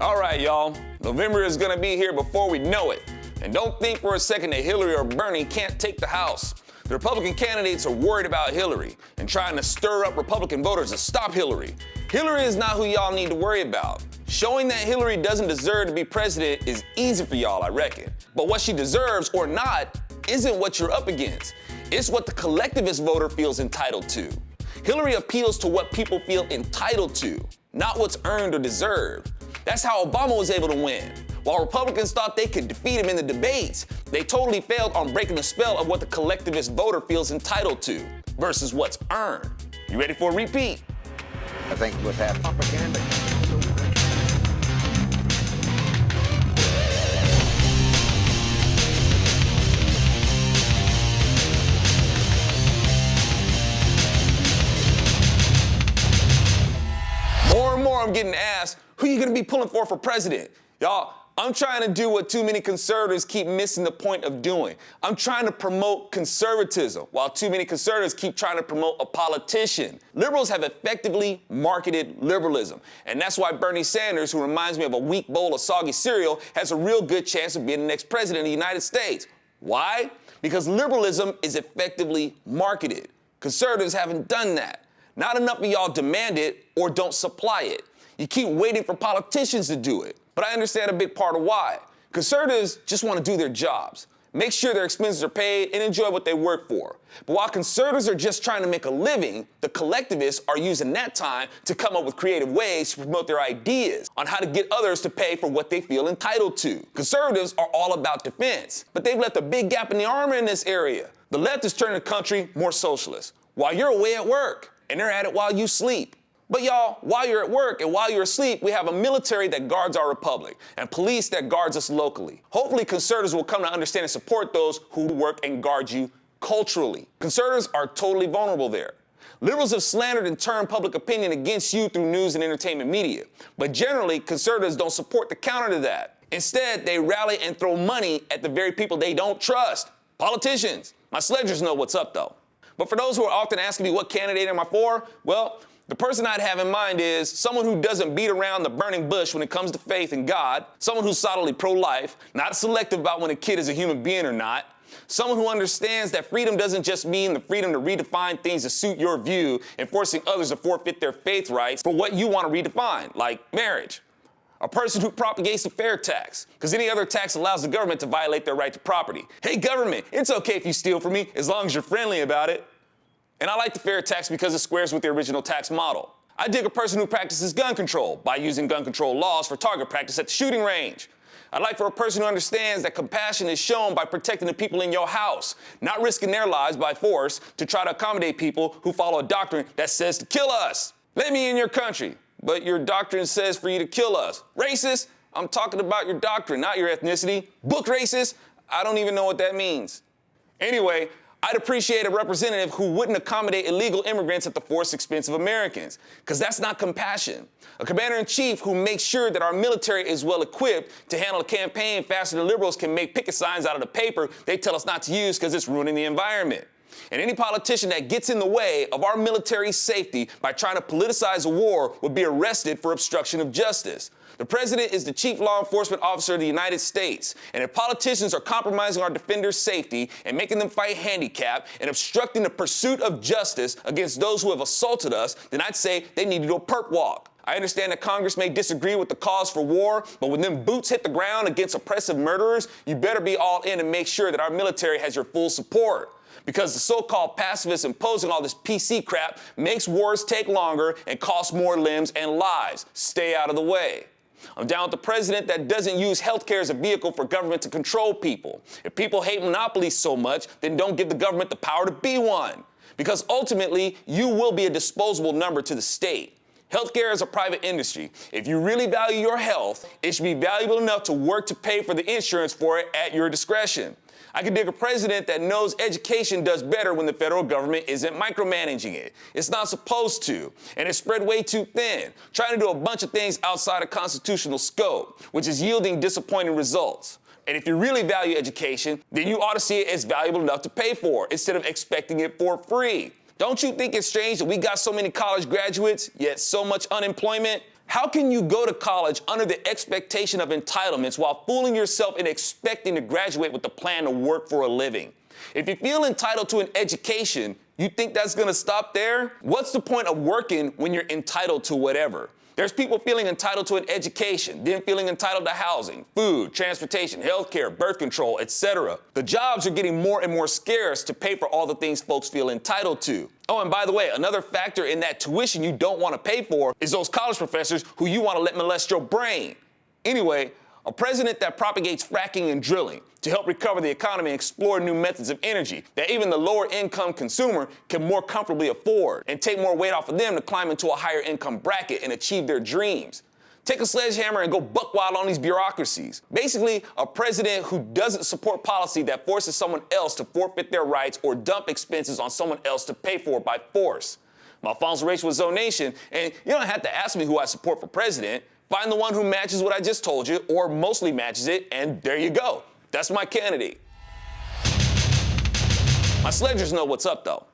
All right, y'all. November is gonna be here before we know it. And don't think for a second that Hillary or Bernie can't take the House. The Republican candidates are worried about Hillary and trying to stir up Republican voters to stop Hillary. Hillary is not who y'all need to worry about. Showing that Hillary doesn't deserve to be president is easy for y'all, I reckon. But what she deserves or not isn't what you're up against. It's what the collectivist voter feels entitled to. Hillary appeals to what people feel entitled to, not what's earned or deserved. That's how Obama was able to win. While Republicans thought they could defeat him in the debates, they totally failed on breaking the spell of what the collectivist voter feels entitled to versus what's earned. You ready for a repeat? I think with that propaganda. More and more I'm getting asked, who you gonna be pulling for president? Y'all, I'm trying to do what too many conservatives keep missing the point of doing. I'm trying to promote conservatism, while too many conservatives keep trying to promote a politician. Liberals have effectively marketed liberalism, and that's why Bernie Sanders, who reminds me of a weak bowl of soggy cereal, has a real good chance of being the next president of the United States. Why? Because liberalism is effectively marketed. Conservatives haven't done that. Not enough of y'all demand it or don't supply it. You keep waiting for politicians to do it. But I understand a big part of why. Conservatives just want to do their jobs, make sure their expenses are paid, and enjoy what they work for. But while conservatives are just trying to make a living, the collectivists are using that time to come up with creative ways to promote their ideas on how to get others to pay for what they feel entitled to. Conservatives are all about defense, but they've left a big gap in the armor in this area. The left is turning the country more socialist, while you're away at work, and they're at it while you sleep. But y'all, while you're at work and while you're asleep, we have a military that guards our republic and police that guards us locally. Hopefully conservatives will come to understand and support those who work and guard you culturally. Conservatives are totally vulnerable there. Liberals have slandered and turned public opinion against you through news and entertainment media. But generally, conservatives don't support the counter to that. Instead, they rally and throw money at the very people they don't trust. Politicians. My sledgers know what's up though. But for those who are often asking me what candidate am I for, well, the person I'd have in mind is someone who doesn't beat around the burning bush when it comes to faith in God, someone who's solidly pro-life, not selective about when a kid is a human being or not, someone who understands that freedom doesn't just mean the freedom to redefine things to suit your view and forcing others to forfeit their faith rights for what you want to redefine, like marriage. A person who propagates the fair tax, because any other tax allows the government to violate their right to property. Hey government, it's okay if you steal from me as long as you're friendly about it. And I like the fair tax because it squares with the original tax model. I dig a person who practices gun control by using gun control laws for target practice at the shooting range. I like for a person who understands that compassion is shown by protecting the people in your house, not risking their lives by force to try to accommodate people who follow a doctrine that says to kill us. Let me in your country, but your doctrine says for you to kill us. Racist? I'm talking about your doctrine, not your ethnicity. Book racist? I don't even know what that means. Anyway, I'd appreciate a representative who wouldn't accommodate illegal immigrants at the forced expense of Americans, because that's not compassion. A commander-in-chief who makes sure that our military is well equipped to handle a campaign faster than liberals can make picket signs out of the paper they tell us not to use because it's ruining the environment. And any politician that gets in the way of our military's safety by trying to politicize a war would be arrested for obstruction of justice. The president is the chief law enforcement officer of the United States, and if politicians are compromising our defenders' safety and making them fight handicapped and obstructing the pursuit of justice against those who have assaulted us, then I'd say they need to do a perp walk. I understand that Congress may disagree with the cause for war, but when them boots hit the ground against oppressive murderers, you better be all in and make sure that our military has your full support. Because the so-called pacifists imposing all this PC crap makes wars take longer and cost more limbs and lives. Stay out of the way. I'm down with the president that doesn't use healthcare as a vehicle for government to control people. If people hate monopolies so much, then don't give the government the power to be one. Because ultimately, you will be a disposable number to the state. Healthcare is a private industry. If you really value your health, it should be valuable enough to work to pay for the insurance for it at your discretion. I could dig a president that knows education does better when the federal government isn't micromanaging it. It's not supposed to, and it's spread way too thin, trying to do a bunch of things outside of constitutional scope, which is yielding disappointing results. And if you really value education, then you ought to see it as valuable enough to pay for, instead of expecting it for free. Don't you think it's strange that we got so many college graduates, yet so much unemployment? How can you go to college under the expectation of entitlements while fooling yourself and expecting to graduate with the plan to work for a living? If you feel entitled to an education, you think that's gonna stop there? What's the point of working when you're entitled to whatever? There's people feeling entitled to an education, then feeling entitled to housing, food, transportation, healthcare, birth control, etc. The jobs are getting more and more scarce to pay for all the things folks feel entitled to. Oh, and by the way, another factor in that tuition you don't want to pay for is those college professors who you want to let molest your brain. Anyway, a president that propagates fracking and drilling to help recover the economy and explore new methods of energy that even the lower income consumer can more comfortably afford and take more weight off of them to climb into a higher income bracket and achieve their dreams. Take a sledgehammer and go buck wild on these bureaucracies. Basically, a president who doesn't support policy that forces someone else to forfeit their rights or dump expenses on someone else to pay for by force. I'm Alfonso Rachel with ZoNation, and you don't have to ask me who I support for president. Find the one who matches what I just told you, or mostly matches it, and there you go. That's my candidate. My sledgers know what's up, though.